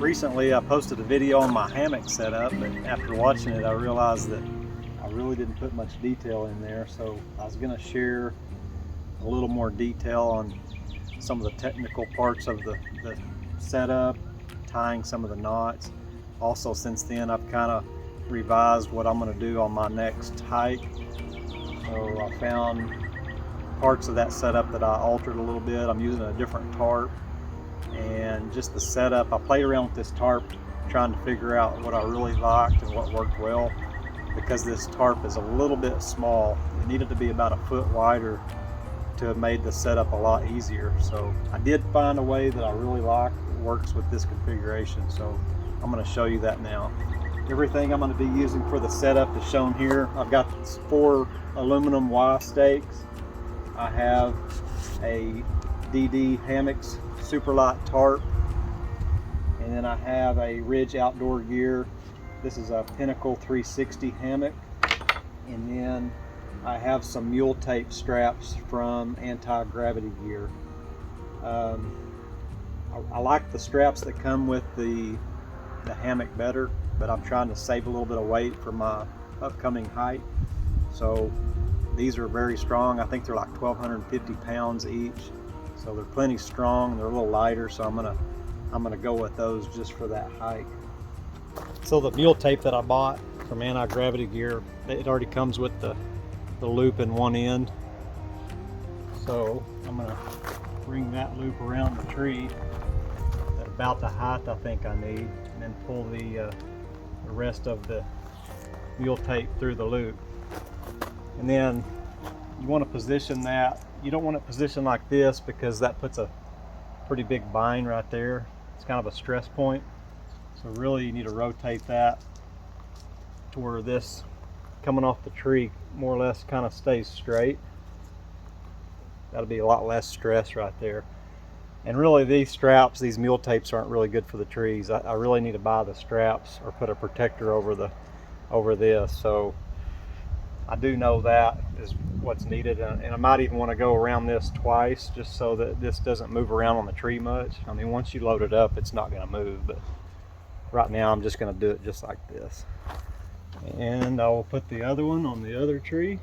Recently I posted a video on my hammock setup, but after watching it I realized that I really didn't put much detail in there, so I was going to share a little more detail on some of the technical parts of the setup, tying some of the knots. Also, since then I've kind of revised what I'm going to do on my next hike, so I found parts of that setup that I altered a little bit. I'm using a different tarp, and just the setup, I played around with this tarp trying to figure out what I really liked and what worked well, because this tarp is a little bit small. It needed to be about a foot wider to have made the setup a lot easier. So I did find a way that I really like, that works with this configuration, so I'm going to show you that now. Everything I'm going to be using for the setup is shown here. I've got 4 aluminum Y stakes. I have a DD Hammocks super light tarp, and then I have a Ridge Outdoor Gear. This is a Pinnacle 360 hammock, and then I have some mule tape straps from Anti-Gravity Gear. I like the straps that come with the hammock better, but I'm trying to save a little bit of weight for my upcoming hike. So these are very strong. I think they're like 1,250 pounds each. So they're plenty strong. They're a little lighter, so I'm gonna go with those just for that hike. So the mule tape that I bought from Anti-Gravity Gear, it already comes with the loop in one end. So I'm gonna bring that loop around the tree at about the height I think I need, and then pull the rest of the mule tape through the loop. And then you want to position that. You don't want it positioned like this, because that puts a pretty big bind right there. It's kind of a stress point. So really you need to rotate that to where this coming off the tree more or less kind of stays straight. That'll be a lot less stress right there. And really these straps, these mule tapes, aren't really good for the trees. I really need to buy the straps or put a protector over this. So I do know that is what's needed, and I might even want to go around this twice just so that this doesn't move around on the tree much. I mean, once you load it up, it's not going to move, but right now I'm just going to do it just like this. And I will put the other one on the other tree.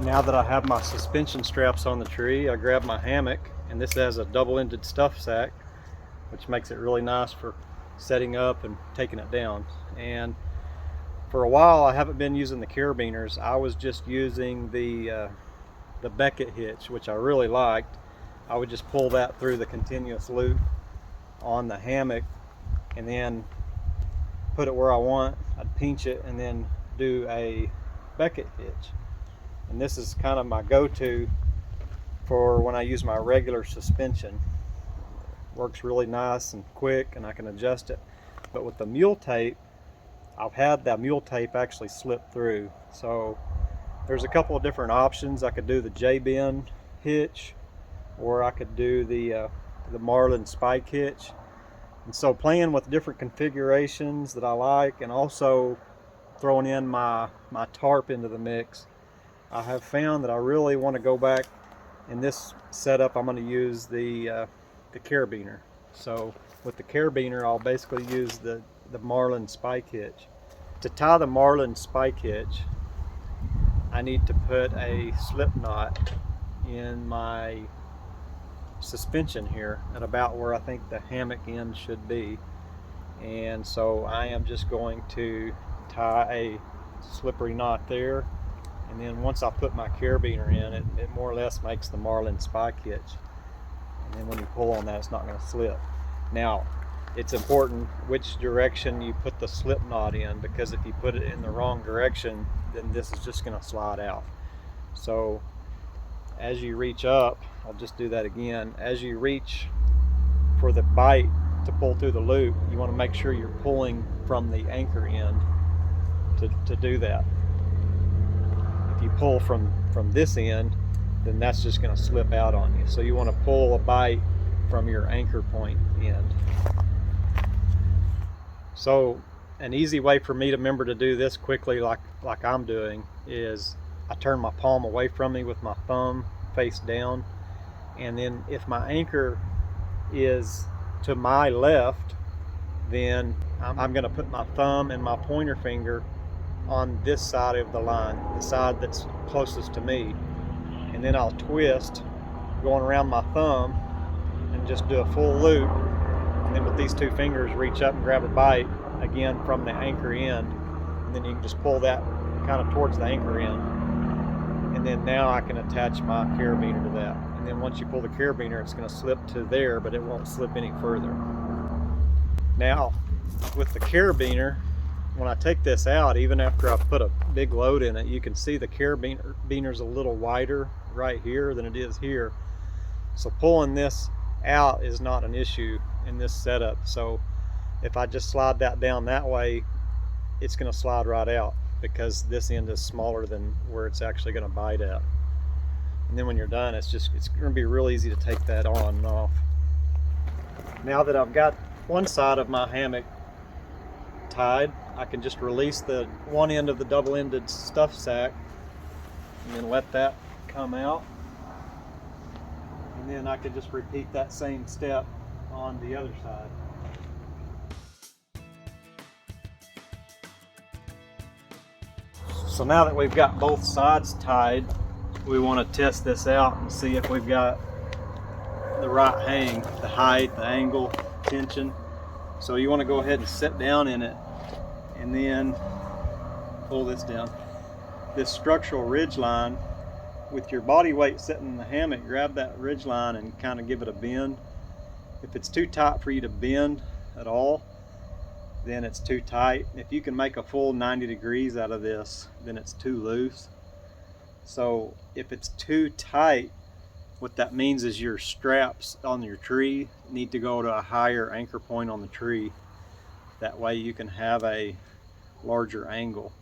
Now that I have my suspension straps on the tree, I grab my hammock, and this has a double-ended stuff sack, which makes it really nice for setting up and taking it down. And for a while I haven't been using the carabiners. I was just using the Beckett hitch, which I really liked. I would just pull that through the continuous loop on the hammock and then put it where I want. I'd pinch it and then do a Beckett hitch. And this is kind of my go-to for when I use my regular suspension. Works really nice and quick, and I can adjust it. But with the mule tape, I've had that mule tape actually slip through. So there's a couple of different options. I could do the J-bend hitch, or I could do the Marlin spike hitch. And so playing with different configurations that I like, and also throwing in my tarp into the mix, I have found that I really want to go back. In this setup, I'm going to use the carabiner. So with the carabiner, I'll basically use the Marlin spike hitch. To tie the Marlin spike hitch, I need to put a slip knot in my suspension here at about where I think the hammock end should be. And so I am just going to tie a slippery knot there, and then once I put my carabiner in, it more or less makes the Marlin spike hitch. And then when you pull on that, it's not going to slip. Now, it's important which direction you put the slip knot in, because if you put it in the wrong direction, then this is just going to slide out. So as you reach up, I'll just do that again. As you reach for the bite to pull through the loop, you want to make sure you're pulling from the anchor end to do that. If you pull from this end, then that's just going to slip out on you. So you want to pull a bite from your anchor point end. So an easy way for me to remember to do this quickly, like I'm doing, is I turn my palm away from me with my thumb face down. And then if my anchor is to my left, then I'm going to put my thumb and my pointer finger on this side of the line, the side that's closest to me. And then I'll twist going around my thumb and just do a full loop. And then with these two fingers, reach up and grab a bite again from the anchor end. And then you can just pull that kind of towards the anchor end. And then now I can attach my carabiner to that. And then once you pull the carabiner, it's going to slip to there, but it won't slip any further. Now, with the carabiner, when I take this out, even after I've put a big load in it, you can see the carabiner's a little wider right here than it is here. So pulling this out is not an issue in this setup. So if I just slide that down that way, it's going to slide right out because this end is smaller than where it's actually going to bite at. And then when you're done, it's going to be real easy to take that on and off. Now that I've got one side of my hammock tied, I can just release the one end of the double-ended stuff sack and then let that come out. And then I can just repeat that same step on the other side. So now that we've got both sides tied, we want to test this out and see if we've got the right hang, the height, the angle, tension. So you want to go ahead and sit down in it and then pull this down. This structural ridge line, with your body weight sitting in the hammock, grab that ridge line and kind of give it a bend. If it's too tight for you to bend at all, then it's too tight. If you can make a full 90 degrees out of this, then it's too loose. So if it's too tight, what that means is your straps on your tree need to go to a higher anchor point on the tree. That way you can have a larger angle.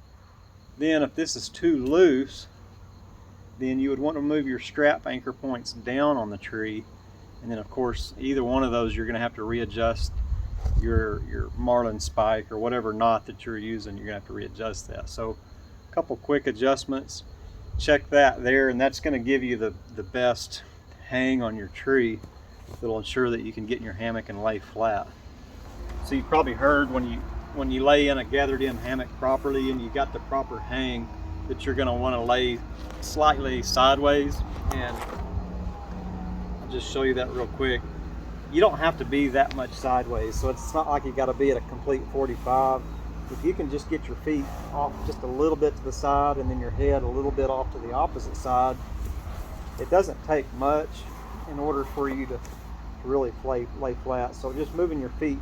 Then if this is too loose, then you would want to move your strap anchor points down on the tree. And then of course, either one of those, you're going to have to readjust your marlin spike or whatever knot that you're using. You're going to have to readjust that. So a couple quick adjustments. Check that there, and that's going to give you the best hang on your tree that'll ensure that you can get in your hammock and lay flat. So you probably heard when you lay in a gathered in hammock properly and you got the proper hang, that you're going to want to lay slightly sideways. And I'll just show you that real quick. You don't have to be that much sideways, so it's not like you got to be at a complete 45. If you can just get your feet off just a little bit to the side and then your head a little bit off to the opposite side, it doesn't take much in order for you to really lay flat. So just moving your feet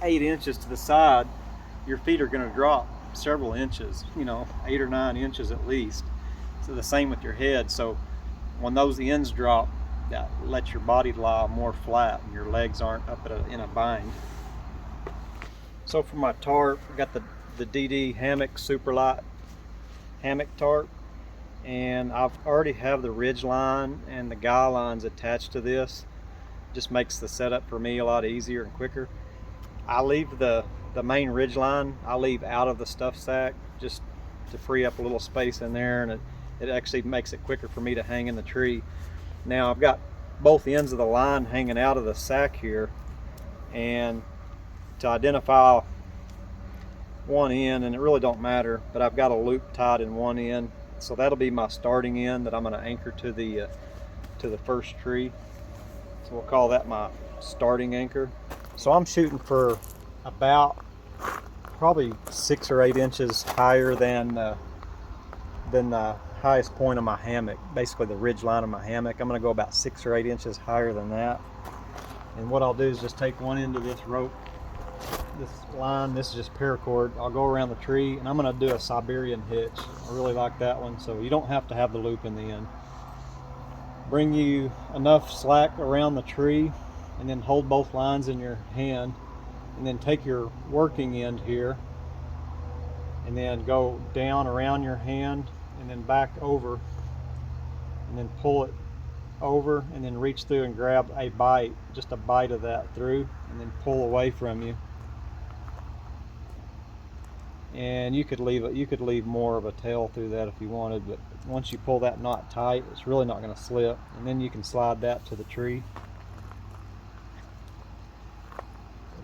8 inches to the side, your feet are going to drop several inches, 8 or 9 inches at least. So the same with your head. So when those ends drop, that lets your body lie more flat and your legs aren't up in a bind. So for my tarp, I got the DD Hammock super light hammock tarp, and I've already have the ridge line and the guy lines attached to this. Just makes the setup for me a lot easier and quicker. I leave the main ridge line, I leave out of the stuff sack just to free up a little space in there, and it actually makes it quicker for me to hang in the tree. Now I've got both ends of the line hanging out of the sack here, and to identify one end, and it really don't matter, but I've got a loop tied in one end, so that'll be my starting end that I'm going to anchor to the first tree. So we'll call that my starting anchor. So I'm shooting for about probably 6 or 8 inches higher than the highest point of my hammock, basically the ridge line of my hammock. I'm going to go about 6 or 8 inches higher than that. And what I'll do is just take one end of this rope, this line, this is just paracord. I'll go around the tree and I'm going to do a Siberian hitch. I really like that one, so you don't have to have the loop in the end. Bring you enough slack around the tree and then hold both lines in your hand, and then take your working end here and then go down around your hand and then back over and then pull it over and then reach through and grab a bite, just a bite of that through, and then pull away from you. and you could leave more of a tail through that if you wanted, but once you pull that knot tight, it's really not going to slip. And then you can slide that to the tree,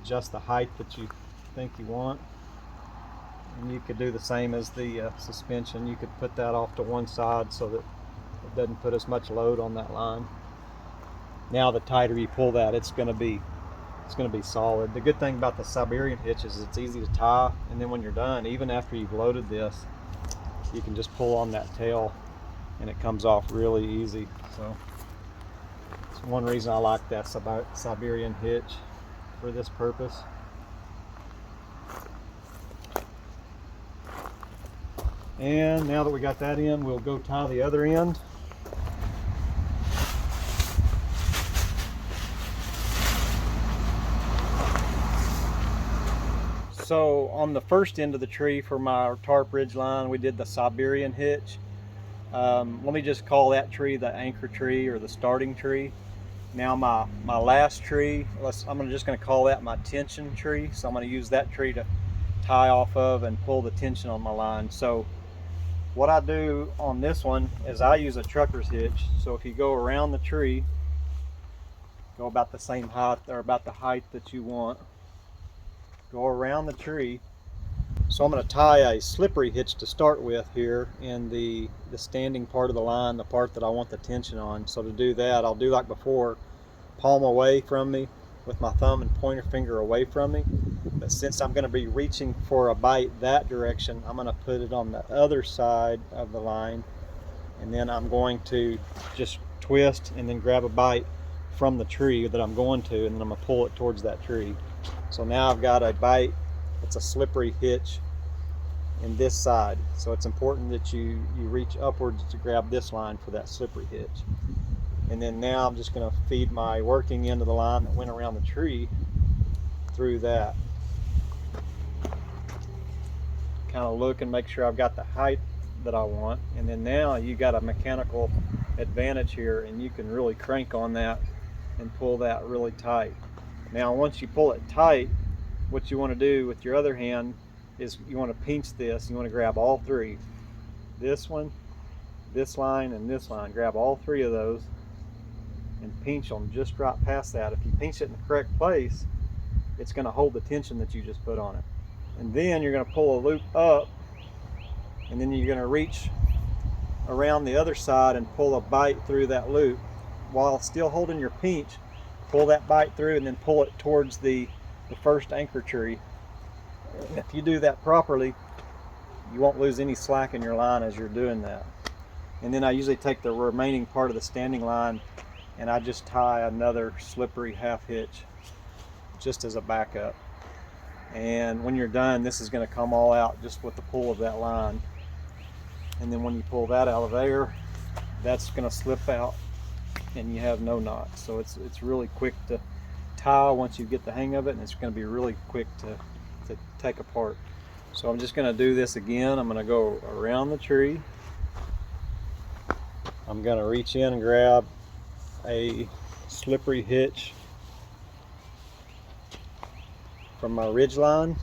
adjust the height that you think you want, and you could do the same as the suspension. You could put that off to one side so that it doesn't put as much load on that line. Now the tighter you pull that, it's going to be solid. The good thing about the Siberian hitch is it's easy to tie, and then when you're done, even after you've loaded this, you can just pull on that tail and it comes off really easy. So it's one reason I like that Siberian hitch for this purpose. And now that we got that in, we'll go tie the other end. So on the first end of the tree for my tarp ridge line, we did the Siberian hitch. Let me just call that tree the anchor tree or the starting tree. Now my last tree, I'm just going to call that my tension tree. So I'm going to use that tree to tie off of and pull the tension on my line. So what I do on this one is I use a trucker's hitch. So if you go around the tree, go about the same height or about the height that you want. Go around the tree. So I'm going to tie a slippery hitch to start with here in the standing part of the line, the part that I want the tension on. So to do that, I'll do like before, palm away from me with my thumb and pointer finger away from me. But since I'm going to be reaching for a bite that direction, I'm going to put it on the other side of the line, and then I'm going to just twist and then grab a bite from the tree that I'm going to, and then I'm going to pull it towards that tree. So now I've got a bite. It's a slippery hitch in this side. So it's important that you reach upwards to grab this line for that slippery hitch. And then now I'm just going to feed my working end of the line that went around the tree through that. Kind of look and make sure I've got the height that I want. And then now you got a mechanical advantage here, and you can really crank on that and pull that really tight. Now once you pull it tight, what you want to do with your other hand is you want to pinch this. You want to grab all three. This one, this line, and this line. Grab all three of those and pinch them just right past that. If you pinch it in the correct place, it's going to hold the tension that you just put on it. And then you're going to pull a loop up, and then you're going to reach around the other side and pull a bite through that loop while still holding your pinch. Pull that bite through and then pull it towards the first anchor tree. If you do that properly, you won't lose any slack in your line as you're doing that. And then I usually take the remaining part of the standing line and I just tie another slippery half hitch just as a backup. And when you're done, this is going to come all out just with the pull of that line. And then when you pull that out of there, that's going to slip out and you have no knot. So it's really quick to tie once you get the hang of it, and it's going to be really quick to take apart. So I'm just going to do this again. I'm going to go around the tree. I'm going to reach in and grab a slippery hitch from my ridge line,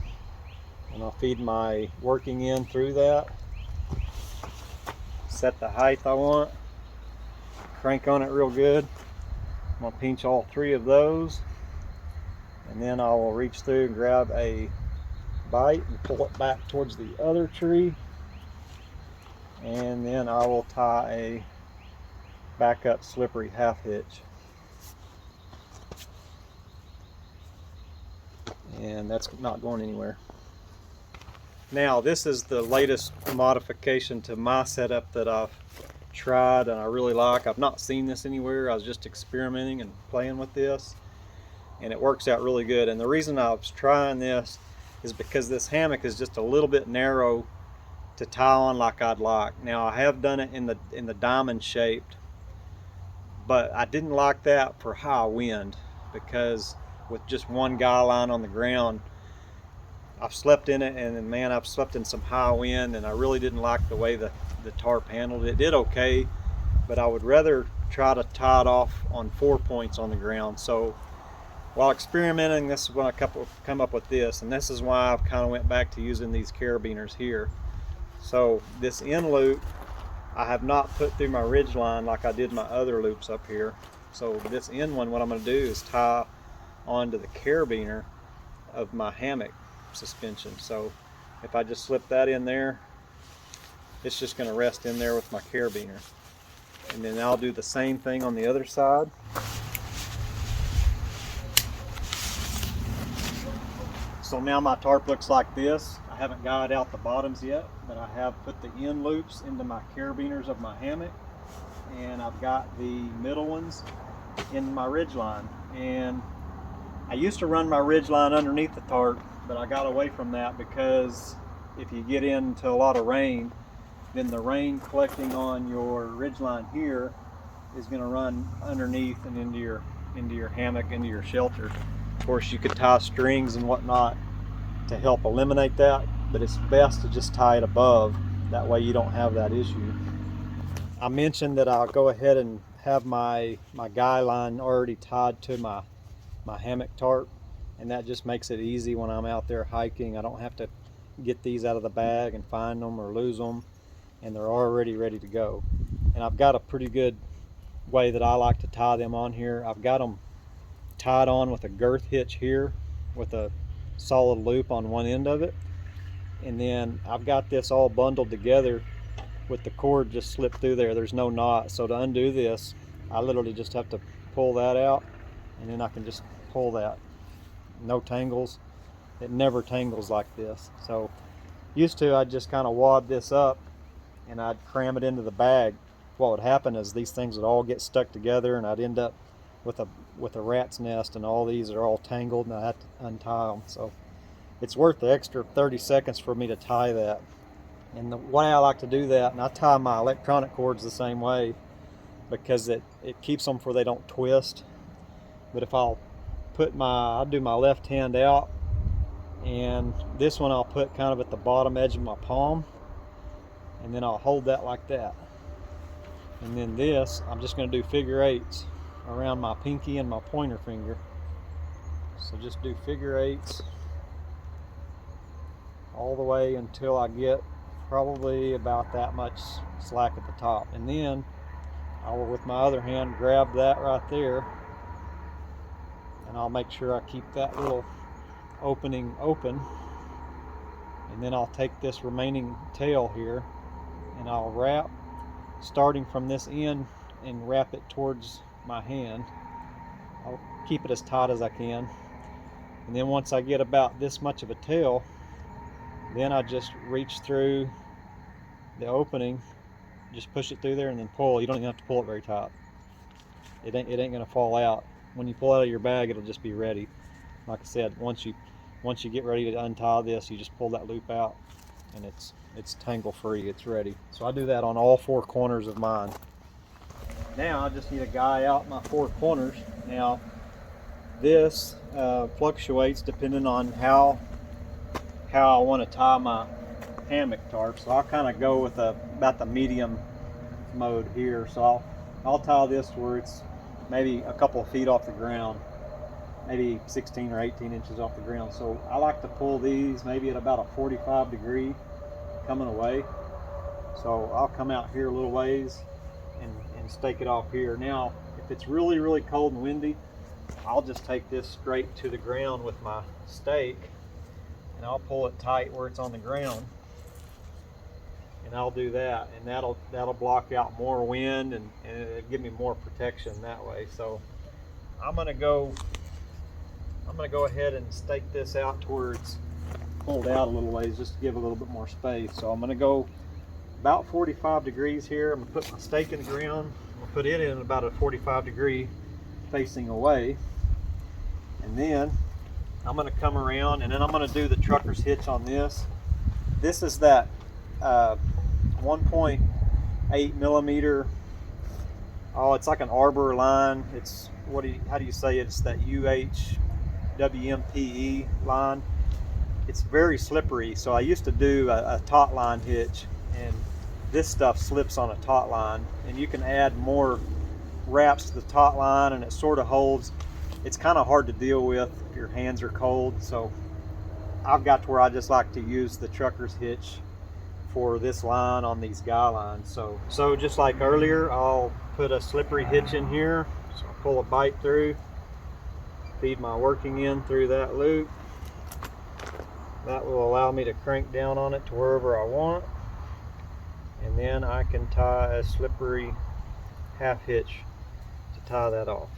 and I'll feed my working end through that, set the height I want, crank on it real good. I'm going to pinch all three of those, and then I will reach through and grab a bite and pull it back towards the other tree, and then I will tie a backup slippery half hitch. And that's not going anywhere. Now this is the latest modification to my setup that I've tried and I really like. I've not seen this anywhere. I was just experimenting and playing with this, and it works out really good. And the reason I was trying this is because this hammock is just a little bit narrow to tie on like I'd like. Now I have done it in the diamond shaped, but I didn't like that for high wind, because with just one guy line on the ground, I've slept in it, and man, I've slept in some high wind, and I really didn't like the way the tarp handled it. It did okay, but I would rather try to tie it off on 4 points on the ground. So While experimenting, this is when I come up with this, and this is why I've kind of went back to using these carabiners here. So this end loop I have not put through my ridge line like I did my other loops up here. So this end one, what I'm going to do is tie onto the carabiner of my hammock suspension. So if I just slip that in there, it's just going to rest in there with my carabiner. And then I'll do the same thing on the other side. So now my tarp looks like this. I haven't guyed out the bottoms yet, but I have put the end loops into my carabiners of my hammock, and I've got the middle ones in my ridge line. And I used to run my ridge line underneath the tarp, but I got away from that because if you get into a lot of rain, then the rain collecting on your ridge line here is going to run underneath and into your hammock, into your shelter. Of course, you could tie strings and whatnot to help eliminate that, but it's best to just tie it above. That way you don't have that issue. I mentioned that I'll go ahead and have my guy line already tied to my hammock tarp, and that just makes it easy when I'm out there hiking. I don't have to get these out of the bag and find them or lose them, and they're already ready to go. And I've got a pretty good way that I like to tie them on here. I've got them tied on with a girth hitch here with a solid loop on one end of it, and then I've got this all bundled together with the cord just slipped through there. There's no knot, so to undo this I literally just have to pull that out, and then I can just pull that. No tangles. It never tangles like this. So used to I'd just kind of wad this up and I'd cram it into the bag. What would happen is these things would all get stuck together, and I'd end up with a rat's nest, and all these are all tangled, and I have to untie them. So it's worth the extra 30 seconds for me to tie that. And the way I like to do that, and I tie my electronic cords the same way, because it keeps them where they don't twist. But if I'll do my left hand out, and this one I'll put kind of at the bottom edge of my palm, and then I'll hold that like that. And then this, I'm just going to do figure eights around my pinky and my pointer finger. So just do figure eights all the way until I get probably about that much slack at the top. And then I will, with my other hand, grab that right there, and I'll make sure I keep that little opening open. And then I'll take this remaining tail here and I'll wrap, starting from this end, and wrap it towards my hand. I'll keep it as tight as I can, and then once I get about this much of a tail, then I just reach through the opening, just push it through there, and then pull. You don't even have to pull it very tight. It ain't gonna fall out. When you pull it out of your bag, it'll just be ready. Like I said, once you get ready to untie this, you just pull that loop out, and it's tangle free. It's ready. So I do that on all four corners of mine. Now I just need to guy out my four corners. Now this fluctuates depending on how I want to tie my hammock tarp. So I'll kind of go with about the medium mode here. So I'll tie this where it's maybe a couple of feet off the ground, maybe 16 or 18 inches off the ground. So I like to pull these maybe at about a 45 degree coming away. So I'll come out here a little ways and stake it off here. Now if it's really, really cold and windy, I'll just take this straight to the ground with my stake, and I'll pull it tight where it's on the ground, and I'll do that, and that'll block out more wind, and it'll give me more protection that way. So I'm gonna go ahead and stake this out to where it's pulled out a little ways, just to give a little bit more space. So I'm gonna go about 45 degrees here. I'm gonna put my stake in the ground. I'm gonna put it in about a 45 degree facing away, and then I'm going to come around, and then I'm going to do the trucker's hitch on this. This is that 1.8 millimeter. Oh, it's like an arbor line. It's how do you say it? It's that UHWMPE line. It's very slippery. So I used to do a taut line hitch, and this stuff slips on a taut line, and you can add more wraps to the taut line, and it sort of holds it's kind of hard to deal with if your hands are cold. So I've got to where I just like to use the trucker's hitch for this line on these guy lines. So just like earlier, I'll put a slippery hitch in here. So I'll pull a bite through, feed my working end through that loop. That will allow me to crank down on it to wherever I want. And then I can tie a slippery half hitch to tie that off.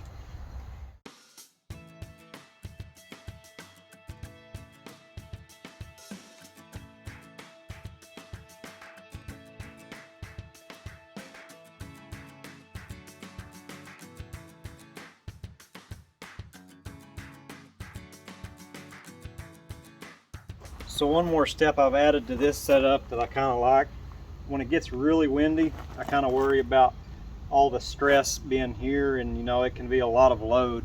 So one more step I've added to this setup that I kind of like. When it gets really windy, I kind of worry about all the stress being here, and you know, it can be a lot of load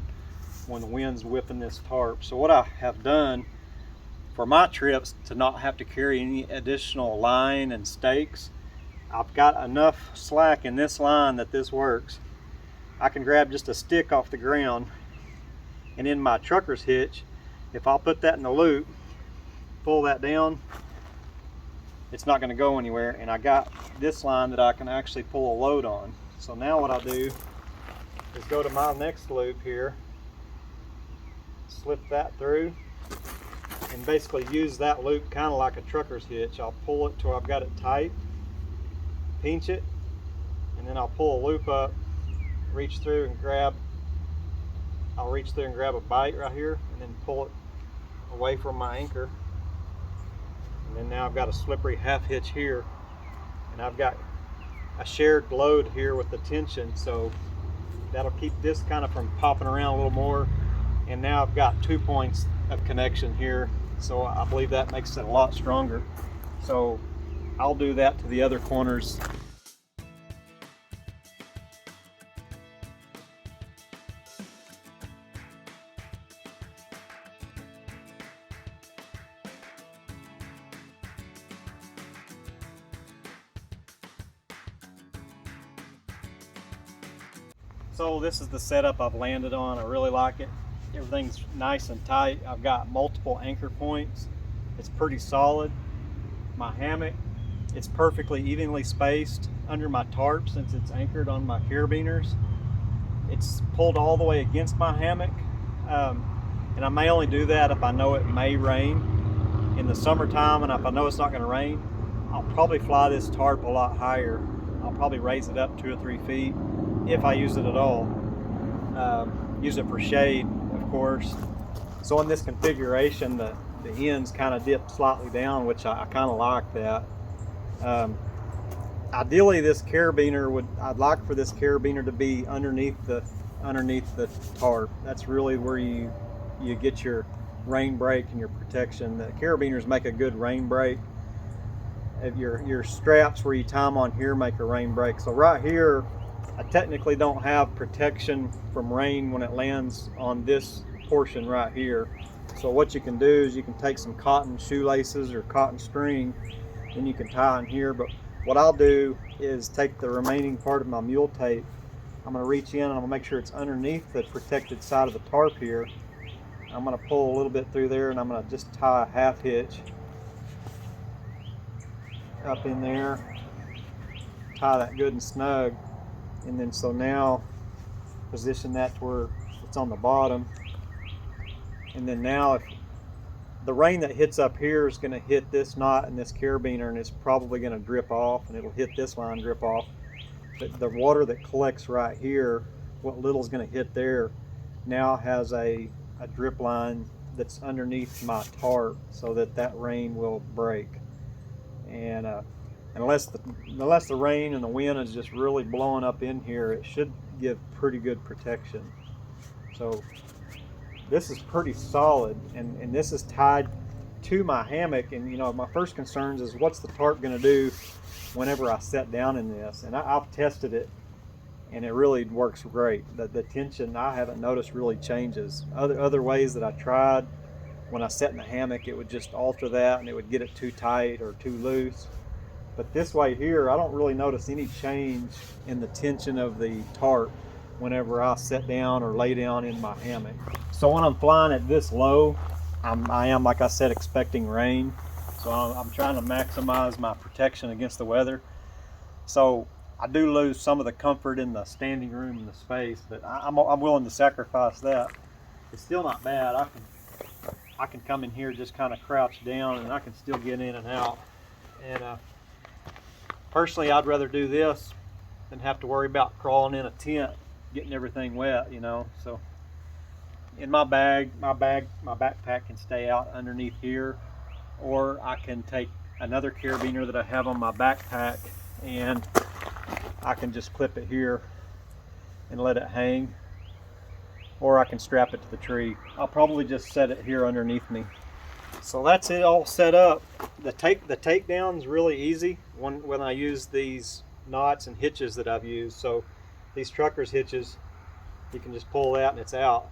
when the wind's whipping this tarp. So what I have done for my trips to not have to carry any additional line and stakes, I've got enough slack in this line that this works. I can grab just a stick off the ground, and in my trucker's hitch, if I'll put that in the loop, pull that down, it's not going to go anywhere, and I got this line that I can actually pull a load on. So now what I'll do is go to my next loop here, slip that through, and basically use that loop kind of like a trucker's hitch. I'll pull it till I've got it tight, pinch it, and then I'll pull a loop up, reach through and grab, I'll reach through and grab a bite right here, and then pull it away from my anchor. And then now I've got a slippery half hitch here, and I've got a shared load here with the tension, so that'll keep this kind of from popping around a little more. And now I've got 2 points of connection here, so I believe that makes it a lot stronger. So I'll do that to the other corners. So this is the setup I've landed on. I really like it. Everything's nice and tight. I've got multiple anchor points. It's pretty solid. My hammock, it's perfectly evenly spaced under my tarp since it's anchored on my carabiners. It's pulled all the way against my hammock, and I may only do that if I know it may rain. In the summertime, and if I know it's not going to rain, I'll probably fly this tarp a lot higher. I'll probably raise it up 2 or 3 feet if I use it at all. Use it for shade, of course. So in this configuration, the ends kind of dip slightly down, which I kind of like that. Ideally, this carabiner I'd like for this carabiner to be underneath the tarp. That's really where you get your rain break and your protection. The carabiners make a good rain break. Your straps where you tie them on here make a rain break. So right here, I technically don't have protection from rain when it lands on this portion right here. So what you can do is you can take some cotton shoelaces or cotton string, and you can tie in here. But what I'll do is take the remaining part of my mule tape. I'm going to reach in and I'm going to make sure it's underneath the protected side of the tarp here. I'm going to pull a little bit through there, and I'm going to just tie a half hitch up in there, tie that good and snug, and then so now position that to where it's on the bottom. And then now if the rain that hits up here is going to hit this knot and this carabiner, and it's probably going to drip off, and it'll hit this line, drip off. But the water that collects right here, what little is going to hit there, now has a drip line that's underneath my tarp, so that rain will break. And unless the rain and the wind is just really blowing up in here, it should give pretty good protection. So this is pretty solid, and this is tied to my hammock. And you know, my first concerns is what's the tarp going to do whenever I set down in this. And I've tested it, and it really works great. The tension, I haven't noticed, really changes. Other ways that I tried, when I set in the hammock, it would just alter that, and it would get it too tight or too loose. But this way here, I don't really notice any change in the tension of the tarp whenever I sit down or lay down in my hammock. So when I'm flying at this low, I am, like I said, expecting rain. So I'm trying to maximize my protection against the weather. So I do lose some of the comfort in the standing room and the space, but I'm willing to sacrifice that. It's still not bad. I can come in here, just kind of crouch down, and I can still get in and out. And personally, I'd rather do this than have to worry about crawling in a tent, getting everything wet, you know. So in my backpack can stay out underneath here, or I can take another carabiner that I have on my backpack and I can just clip it here and let it hang, or I can strap it to the tree. I'll probably just set it here underneath me. So that's it all set up. The takedown's really easy when I use these knots and hitches that I've used. So these trucker's hitches, you can just pull that and it's out.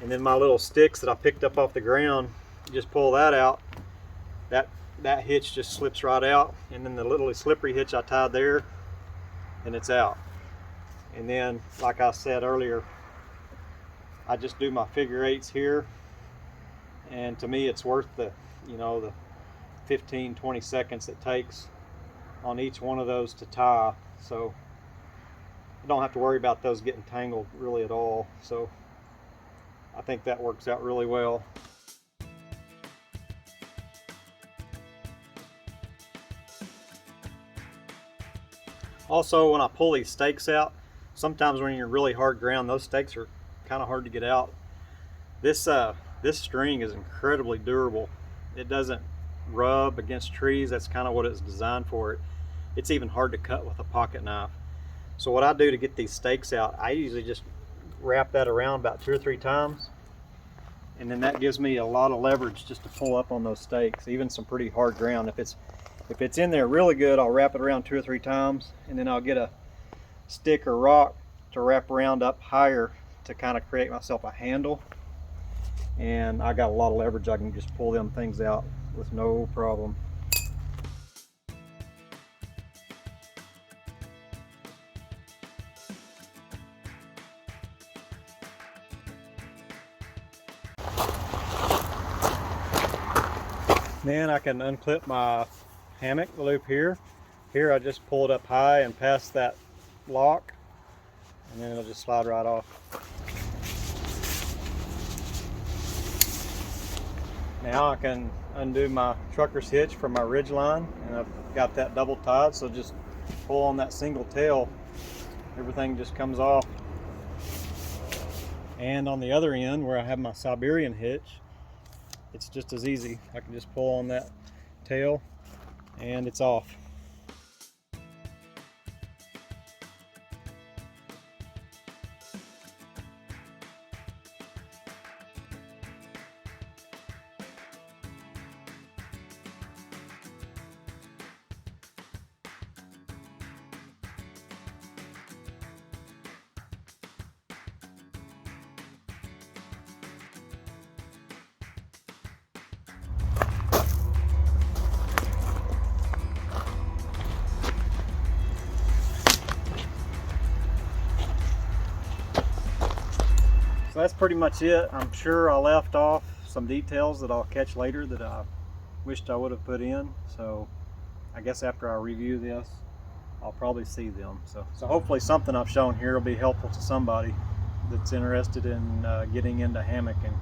And then my little sticks that I picked up off the ground, you just pull that out. That hitch just slips right out, and then the little slippery hitch I tied there, and it's out. And then, like I said earlier, I just do my figure eights here, and to me it's worth the, you know, the 15-20 seconds it takes on each one of those to tie. So I don't have to worry about those getting tangled really at all. So I think that works out really well. Also, when I pull these stakes out, sometimes when you're in really hard ground, those stakes are kind of hard to get out. This string is incredibly durable. It doesn't rub against trees. That's kind of what it's designed for. It's even hard to cut with a pocket knife. So what I do to get these stakes out, I usually just wrap that around about 2 or 3 times, and then that gives me a lot of leverage just to pull up on those stakes, even some pretty hard ground. If it's in there really good, I'll wrap it around 2 or 3 times, and then I'll get a stick or rock to wrap around up higher to kind of create myself a handle. And I got a lot of leverage. I can just pull them things out with no problem. Then I can unclip my hammock loop here. Here I just pull it up high and past that lock, and then it'll just slide right off. Now I can undo my trucker's hitch from my ridge line, and I've got that double tied, so just pull on that single tail, everything just comes off. And on the other end where I have my Siberian hitch, it's just as easy. I can just pull on that tail and it's off. So that's pretty much it. I'm sure I left off some details that I'll catch later that I wished I would have put in. So I guess after I review this, I'll probably see them. So hopefully something I've shown here will be helpful to somebody that's interested in getting into hammocking.